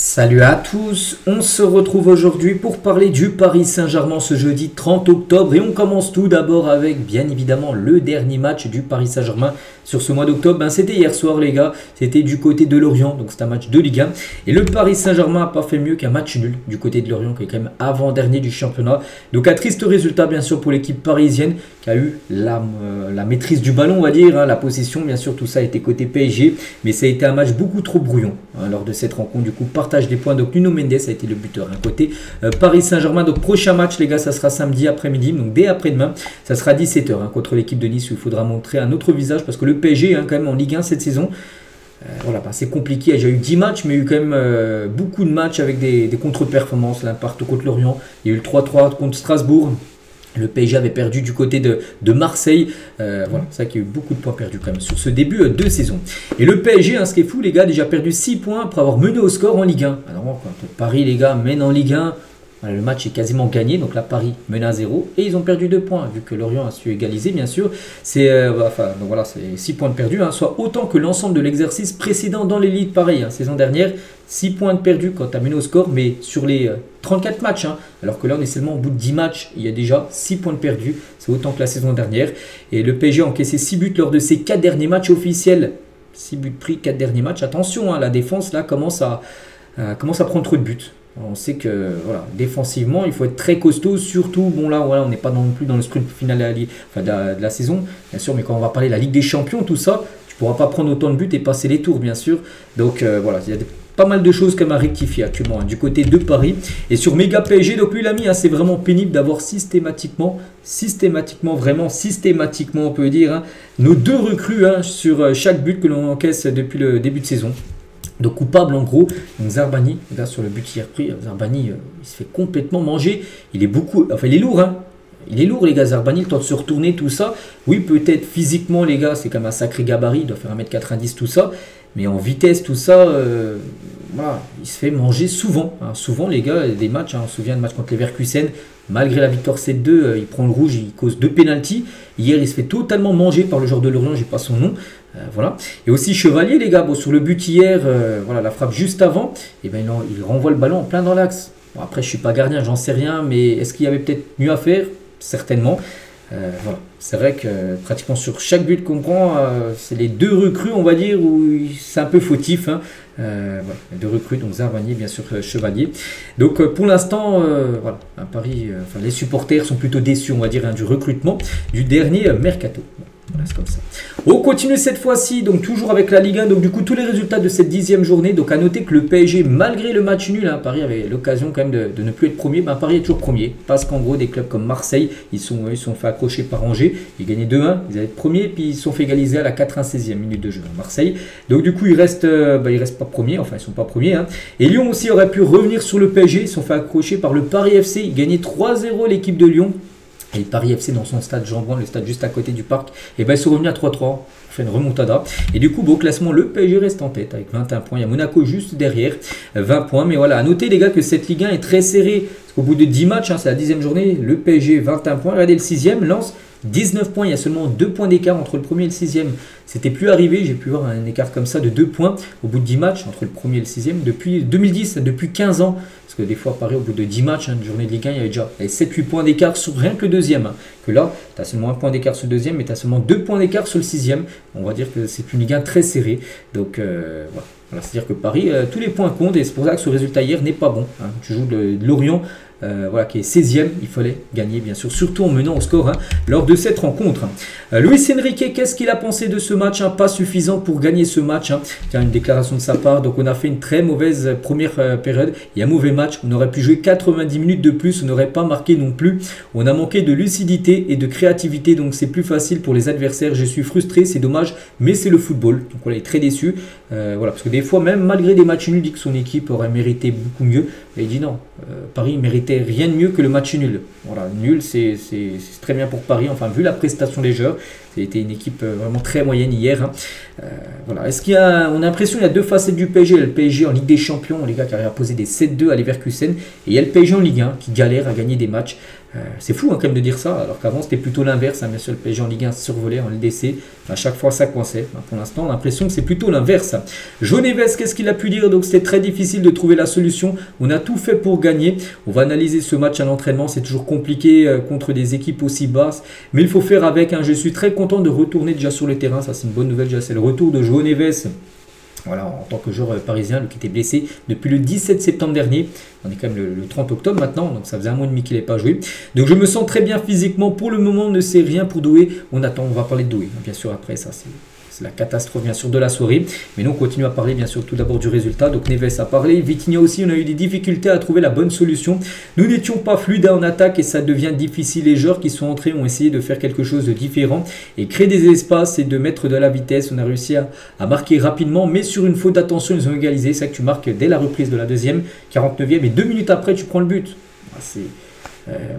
Salut à tous, on se retrouve aujourd'hui pour parler du Paris Saint-Germain ce jeudi 30 octobre et on commence tout d'abord avec bien évidemment le dernier match du Paris Saint-Germain sur ce mois d'octobre. C'était hier soir les gars, c'était du côté de Lorient, donc c'est un match de Ligue 1 et le Paris Saint-Germain n'a pas fait mieux qu'un match nul du côté de Lorient qui est quand même avant-dernier du championnat. Donc un triste résultat bien sûr pour l'équipe parisienne qui a eu la maîtrise du ballon on va dire, la possession bien sûr, tout ça a été côté PSG mais ça a été un match beaucoup trop brouillon lors de cette rencontre. Du coup partage des points, donc Nuno Mendes a été le buteur côté Paris Saint-Germain. Donc prochain match les gars, ça sera samedi après-midi, donc dès après-demain ça sera 17h contre l'équipe de Nice où il faudra montrer un autre visage parce que le PSG quand même en Ligue 1 cette saison c'est compliqué. Il y a déjà eu 10 matchs mais il y a eu quand même beaucoup de matchs avec des contre-performances. L'Impact contre Lorient, il y a eu le 3-3 contre Strasbourg. Le PSG avait perdu du côté de Marseille. C'est vrai qu'il y a eu beaucoup de points perdus quand même sur ce début de saison. Et le PSG, ce qui est fou les gars, a déjà perdu 6 points après avoir mené au score en Ligue 1. Alors quand Paris les gars mène en Ligue 1, le match est quasiment gagné. Donc là Paris mène à 0 et ils ont perdu 2 points. Vu que Lorient a su égaliser bien sûr. C'est 6 points de perdus, soit autant que l'ensemble de l'exercice précédent dans l'élite pareil. Saison dernière, 6 points de perdus quand tu as mené au score, mais sur les 34 matchs. Alors que là, on est seulement au bout de 10 matchs. Il y a déjà 6 points de perdus. C'est autant que la saison dernière. Et le PSG a encaissé 6 buts lors de ses 4 derniers matchs officiels. 6 buts pris, 4 derniers matchs. Attention, la défense là commence à prendre trop de buts. On sait que défensivement, il faut être très costaud. Surtout, on n'est pas non plus dans le sprint final de la saison. Bien sûr, mais quand on va parler de la Ligue des Champions, tout ça, tu ne pourras pas prendre autant de buts et passer les tours, bien sûr. Donc, il y a pas mal de choses comme à rectifier actuellement du côté de Paris. Et sur Méga PSG, donc lui l'ami, c'est vraiment pénible d'avoir systématiquement on peut dire, nos 2 recrues sur chaque but que l'on encaisse depuis le début de saison. Donc coupable en gros, donc Zarbani, là sur le but hier pris, Zarbani il se fait complètement manger, il est lourd Il est lourd les gars, Zarbani, le temps de se retourner, tout ça. Oui, peut-être physiquement les gars, c'est quand même un sacré gabarit, il doit faire 1m90 tout ça. Mais en vitesse, tout ça, il se fait manger souvent. Souvent les gars, des matchs, on se souvient de match contre Leverkusen, malgré la victoire 7-2, il prend le rouge, il cause 2 pénaltys. Hier, il se fait totalement manger par le joueur de Lorient, j'ai pas son nom. Et aussi Chevalier les gars, sur le but hier, la frappe juste avant, il renvoie le ballon en plein dans l'axe. Après, je suis pas gardien, j'en sais rien, mais est-ce qu'il y avait peut-être mieux à faire? Certainement. C'est vrai que pratiquement sur chaque but qu'on prend, c'est les 2 recrues, on va dire, où c'est un peu fautif. Les 2 recrues, donc Zarbani, bien sûr, Chevalier. Donc pour l'instant, à Paris, les supporters sont plutôt déçus, on va dire, du recrutement du dernier mercato. C'est comme ça. On continue cette fois-ci, donc toujours avec la Ligue 1. Donc du coup tous les résultats de cette 10e journée. Donc à noter que le PSG, malgré le match nul, Paris avait l'occasion quand même de ne plus être premier. Paris est toujours premier, parce qu'en gros des clubs comme Marseille, ils sont fait accrocher par Angers. Ils gagnaient 2-1, ils allaient être premiers, puis ils se sont fait égaliser à la 96e minute de jeu à Marseille. Donc du coup ils restent pas premiers, ils sont pas premiers. Et Lyon aussi aurait pu revenir sur le PSG. Ils se sont fait accrocher par le Paris FC. Ils gagnaient 3-0 l'équipe de Lyon. Et Paris FC dans son stade Jean-Bouin, le stade juste à côté du parc, ils sont revenus à 3-3, fait une remontada. Et du coup, au classement, le PSG reste en tête avec 21 points. Il y a Monaco juste derrière, 20 points. Mais à noter les gars que cette Ligue 1 est très serrée. Parce qu'au bout de 10 matchs, c'est la 10e journée, le PSG 21 points. Regardez le 6e, Lens 19 points. Il y a seulement 2 points d'écart entre le premier et le 6e. C'était plus arrivé, j'ai pu voir un écart comme ça de 2 points au bout de 10 matchs entre le premier et le 6e depuis 2010, depuis 15 ans. Parce que des fois, Paris, au bout de 10 matchs, une journée de Ligue 1, il y avait déjà 7-8 points d'écart sur rien que le 2e. Que là, tu as seulement 1 point d'écart sur le 2e, mais tu as seulement 2 points d'écart sur le 6e. On va dire que c'est une Ligue 1 très serrée. Donc c'est-à-dire que Paris, tous les points comptent et c'est pour ça que ce résultat hier n'est pas bon. Tu joues de Lorient. Qui est 16e, il fallait gagner bien sûr, surtout en menant au score lors de cette rencontre. Luis Enrique, qu'est-ce qu'il a pensé de ce match? Pas suffisant pour gagner ce match. Tiens, une déclaration de sa part. Donc on a fait une très mauvaise première période et un mauvais match. On aurait pu jouer 90 minutes de plus, on n'aurait pas marqué non plus. On a manqué de lucidité et de créativité, donc c'est plus facile pour les adversaires. Je suis frustré, c'est dommage, mais c'est le football. Donc on est très déçu. Parce que des fois, même malgré des matchs nuls, il dit que son équipe aurait mérité beaucoup mieux. Et il dit non, Paris méritait rien de mieux que le match nul. Nul, c'est très bien pour Paris. Enfin, vu la prestation des joueurs, c'était une équipe vraiment très moyenne hier. Est-ce qu'il y a, on a l'impression qu'il y a 2 facettes du PSG. Le PSG en Ligue des Champions, les gars, qui arrivent à poser des 7-2 à Leverkusen. Et il y a le PSG en Ligue 1 qui galère à gagner des matchs. C'est fou quand même de dire ça, alors qu'avant c'était plutôt l'inverse. Bien sûr, le PSG en Ligue 1 survolait en LDC. À chaque fois ça coinçait. Pour l'instant, on a l'impression que c'est plutôt l'inverse. Joe Neves, qu'est-ce qu'il a pu dire? Donc c'était très difficile de trouver la solution. On a tout fait pour gagner. On va analyser ce match à l'entraînement. C'est toujours compliqué contre des équipes aussi basses. Mais il faut faire avec. Je suis très content de retourner déjà sur le terrain. Ça, c'est une bonne nouvelle. Déjà, c'est le retour de Joe Neves. Voilà, en tant que joueur parisien, qui était blessé depuis le 17 septembre dernier. On est quand même le 30 octobre maintenant, donc ça faisait un mois et demi qu'il n'avait pas joué. Donc je me sens très bien physiquement. Pour le moment, on ne sait rien pour Doué. On attend, on va parler de Doué. Bien sûr, après ça, c'est la catastrophe bien sûr de la soirée. Mais nous, on continue à parler bien sûr tout d'abord du résultat. Donc Neves a parlé. Vitinha aussi, on a eu des difficultés à trouver la bonne solution. Nous n'étions pas fluides en attaque et ça devient difficile. Les joueurs qui sont entrés ont essayé de faire quelque chose de différent et créer des espaces et de mettre de la vitesse. On a réussi à marquer rapidement, mais sur une faute d'attention, ils ont égalisé. C'est ça que tu marques dès la reprise de la deuxième, 49e, et 2 minutes après, tu prends le but.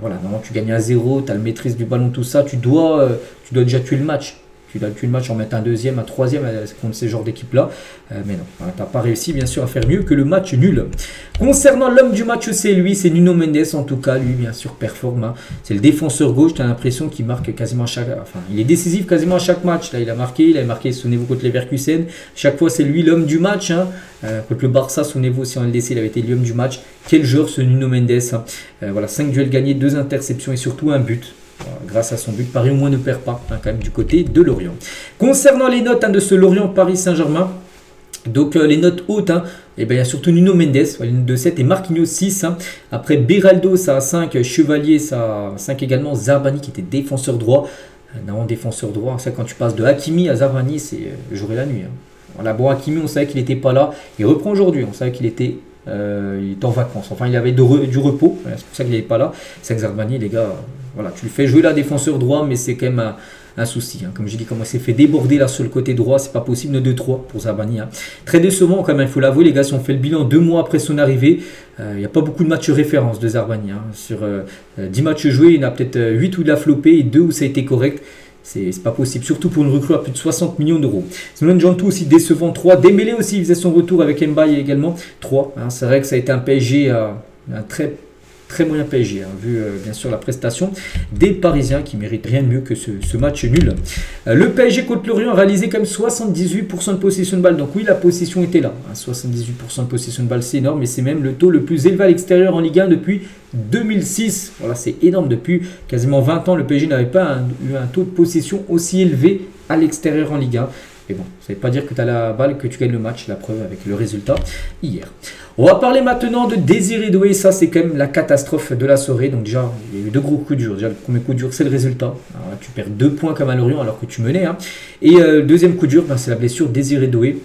Voilà, normalement tu gagnes à 0, tu as le maîtrise du ballon, tout ça. Tu dois déjà tuer le match. Tu dois tuer le match en mettre un deuxième, un troisième contre ces genres d'équipes-là. Mais non, tu n'as pas réussi bien sûr à faire mieux que le match nul. Concernant l'homme du match, c'est lui, c'est Nuno Mendes en tout cas. Lui, bien sûr, performe. C'est le défenseur gauche. Tu as l'impression qu'il marque quasiment il est décisif quasiment à chaque match. Là, il a marqué, souvenez-vous, contre Leverkusen. Chaque fois, c'est lui l'homme du match. Contre le Barça, souvenez-vous aussi en LDC, il avait été l'homme du match. Quel joueur ce Nuno Mendes. Voilà, 5 duels gagnés, 2 interceptions et surtout un but. Grâce à son but, Paris au moins ne perd pas quand même du côté de Lorient. Concernant les notes de ce Lorient-Paris Saint-Germain, donc les notes hautes, il y a surtout Nuno Mendes, une note de 7 et Marquinhos 6. Après Beraldo, ça a 5, Chevalier, ça a 5 également, Zarbani qui était défenseur droit. Non, défenseur droit, ça quand tu passes de Hakimi à Zarbani, c'est le jour et la nuit. Voilà, bon, Hakimi, on savait qu'il n'était pas là, il reprend aujourd'hui, on savait qu'il était... il est en vacances, enfin il avait du repos, c'est pour ça qu'il n'était pas là. C'est que Zarbani, les gars, voilà, tu le fais jouer là défenseur droit, mais c'est quand même un souci. Comme je dis, comment il s'est fait déborder là sur le côté droit, c'est pas possible, 2-3 pour Zarbani. Très décevant quand même, il faut l'avouer, les gars, si on fait le bilan 2 mois après son arrivée, il n'y a pas beaucoup de matchs référence de Zarbani. Sur 10 matchs joués, il y en a peut-être 8 où il a floppé et 2 où ça a été correct. C'est pas possible, surtout pour une recrue à plus de 60 millions d'euros. Simon Jantou aussi décevant, 3. Dembélé aussi, il faisait son retour avec Mbaye également, 3. C'est vrai que ça a été un PSG, un très moyen PSG, vu bien sûr la prestation des Parisiens qui méritent rien de mieux que ce match nul. Le PSG contre Lorient a réalisé quand même 78% de possession de balle, donc oui, la possession était là. 78% de possession de balle, c'est énorme, mais c'est même le taux le plus élevé à l'extérieur en Ligue 1 depuis 2006. Voilà, c'est énorme. Depuis quasiment 20 ans, le PSG n'avait pas eu un taux de possession aussi élevé à l'extérieur en Ligue 1. Mais bon, ça ne veut pas dire que tu as la balle, que tu gagnes le match, la preuve avec le résultat hier. On va parler maintenant de Désiré Doué. Ça, c'est quand même la catastrophe de la soirée. Donc déjà, il y a eu 2 gros coups durs. Déjà, le premier coup dur, c'est le résultat. Alors là, tu perds 2 points comme à Lorient alors que tu menais. Et le deuxième coup dur, c'est la blessure Désiré Doué,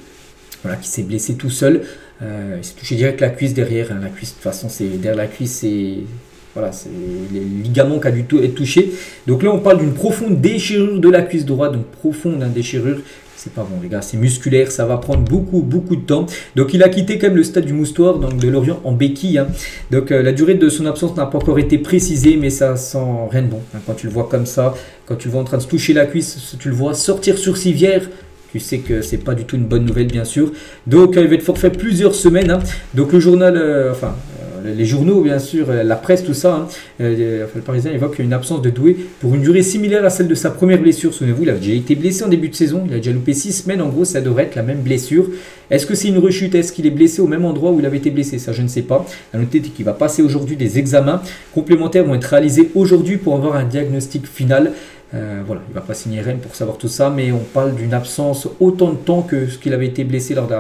voilà, qui s'est blessé tout seul. Il s'est touché direct la cuisse derrière. La cuisse, de toute façon, derrière la cuisse, c'est... Voilà, c'est les ligaments qui a dû être touché. Donc là, on parle d'une profonde déchirure de la cuisse droite. Donc profonde déchirure. C'est pas bon les gars, c'est musculaire, ça va prendre beaucoup de temps. Donc il a quitté quand même le stade du Moustoir, donc de Lorient en béquille. Donc la durée de son absence n'a pas encore été précisée, mais ça sent rien de bon. Quand tu le vois comme ça, quand tu le vois en train de se toucher la cuisse, tu le vois sortir sur civière, tu sais que c'est pas du tout une bonne nouvelle bien sûr. Donc il va être forfait plusieurs semaines. Donc le journal, les journaux, bien sûr, la presse, tout ça, le Parisien évoque une absence de Doué pour une durée similaire à celle de sa première blessure. Souvenez-vous, il a déjà été blessé en début de saison, il a déjà loupé 6 semaines, en gros, ça devrait être la même blessure. Est-ce que c'est une rechute? Est-ce qu'il est blessé au même endroit où il avait été blessé? Ça, je ne sais pas. À noter qu'il va passer aujourd'hui des examens complémentaires vont être réalisés aujourd'hui pour avoir un diagnostic final. Voilà, il ne va pas signer Rennes pour savoir tout ça, mais on parle d'une absence autant de temps que ce qu'il avait été blessé lors de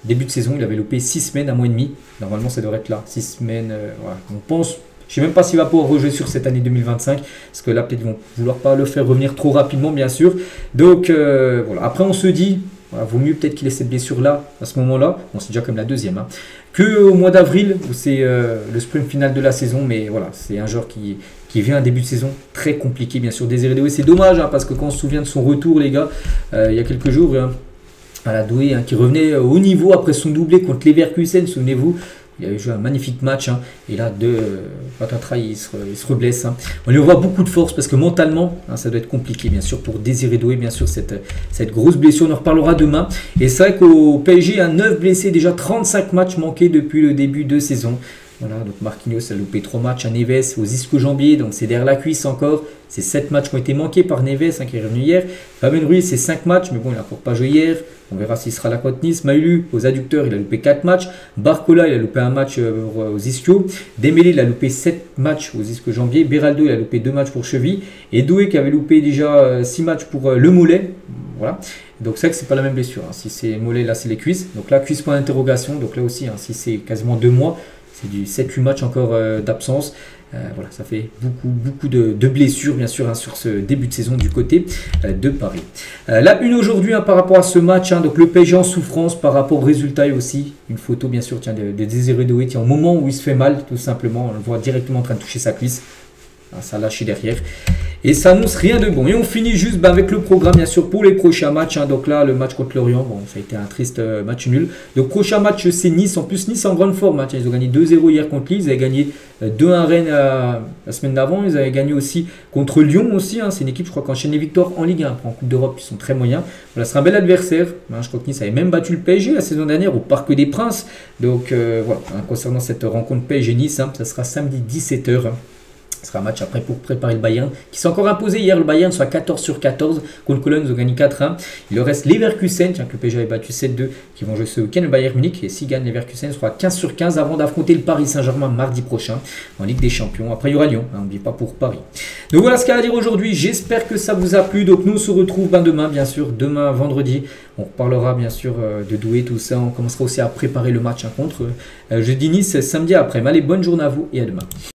début de saison. Il avait loupé 6 semaines, un mois et demi. Normalement, ça devrait être là. 6 semaines, voilà. On pense, je ne sais même pas s'il va pouvoir rejouer sur cette année 2025. Parce que là, peut-être ils vont vouloir pas le faire revenir trop rapidement, bien sûr. Donc, voilà. Après, on se dit, voilà, vaut mieux peut-être qu'il ait cette blessure-là, à ce moment-là. Bon, c'est déjà comme la deuxième. Qu'au mois d'avril, où c'est le sprint final de la saison. Mais voilà, c'est un joueur qui vient un début de saison très compliqué, bien sûr. Désiré Doué, c'est dommage, parce que quand on se souvient de son retour, les gars, il y a quelques jours... à la Doué, qui revenait au niveau après son doublé contre Leverkusen, souvenez-vous, il avait joué un magnifique match, et là, patatras, il se reblesse. On lui voit beaucoup de force parce que mentalement, ça doit être compliqué, bien sûr, pour Désiré Doué, bien sûr, cette grosse blessure, on en reparlera demain. Et c'est vrai qu'au PSG, il y a 9 blessés, déjà 35 matchs manqués depuis le début de saison. Voilà, donc Marquinhos a loupé 3 matchs à Neves, aux ischio-jambiers, donc c'est derrière la cuisse encore. C'est 7 matchs qui ont été manqués par Neves, qui est revenu hier. Fabien Ruiz, c'est 5 matchs, mais bon, il n'a encore pas joué hier. On verra s'il sera là contre Nice. Maïlu, aux adducteurs, il a loupé 4 matchs. Barcola, il a loupé un match aux ischio. Dembélé, il a loupé 7 matchs aux ischio-jambiers. Beraldo, il a loupé 2 matchs pour cheville. Et Doué, qui avait loupé déjà 6 matchs pour le mollet. Voilà. Donc c'est vrai que c'est pas la même blessure. Si c'est mollet, là c'est les cuisses. Donc là, cuisse point d'interrogation. Donc là aussi, si c'est quasiment 2 mois, c'est du 7-8 matchs encore d'absence. Voilà, ça fait beaucoup de blessures, bien sûr, sur ce début de saison du côté de Paris. La une aujourd'hui, par rapport à ce match, donc le PSG en souffrance par rapport au résultat et aussi une photo, bien sûr, de Désiré Doué, au moment où il se fait mal, tout simplement, on le voit directement en train de toucher sa cuisse. Ça a lâché derrière. Et ça annonce rien de bon. Et on finit juste avec le programme, bien sûr, pour les prochains matchs. Donc là, le match contre Lorient, bon, ça a été un triste match nul. Le prochain match, c'est Nice. En plus, Nice en grande forme. Ils ont gagné 2-0 hier contre Lille. Ils avaient gagné 2-1 Rennes la semaine d'avant. Ils avaient gagné aussi contre Lyon aussi. C'est une équipe, je crois, qui enchaîne les victoires en Ligue 1. En Coupe d'Europe, ils sont très moyens. Voilà, ce sera un bel adversaire. Je crois que Nice avait même battu le PSG la saison dernière au Parc des Princes. Donc voilà, concernant cette rencontre PSG-Nice, ça sera samedi 17h. Ce sera un match après pour préparer le Bayern qui s'est encore imposé hier. Le Bayern soit 14/14 contre Cologne, ils ont gagné 4-1. Il leur reste Leverkusen, que le PSG avait battu 7-2, qui vont jouer ce week-end le Bayern Munich. Et s'ils gagnent Leverkusen, ce sera 15/15 avant d'affronter le Paris Saint-Germain mardi prochain en Ligue des Champions. Après, il y aura Lyon, n'oubliez pas pour Paris. Donc voilà ce qu'il y a à dire aujourd'hui. J'espère que ça vous a plu. Donc nous on se retrouve demain, bien sûr, demain vendredi. On reparlera bien sûr de Doué, tout ça. On commencera aussi à préparer le match contre jeudi Nice samedi après. Mais allez, bonne journée à vous et à demain.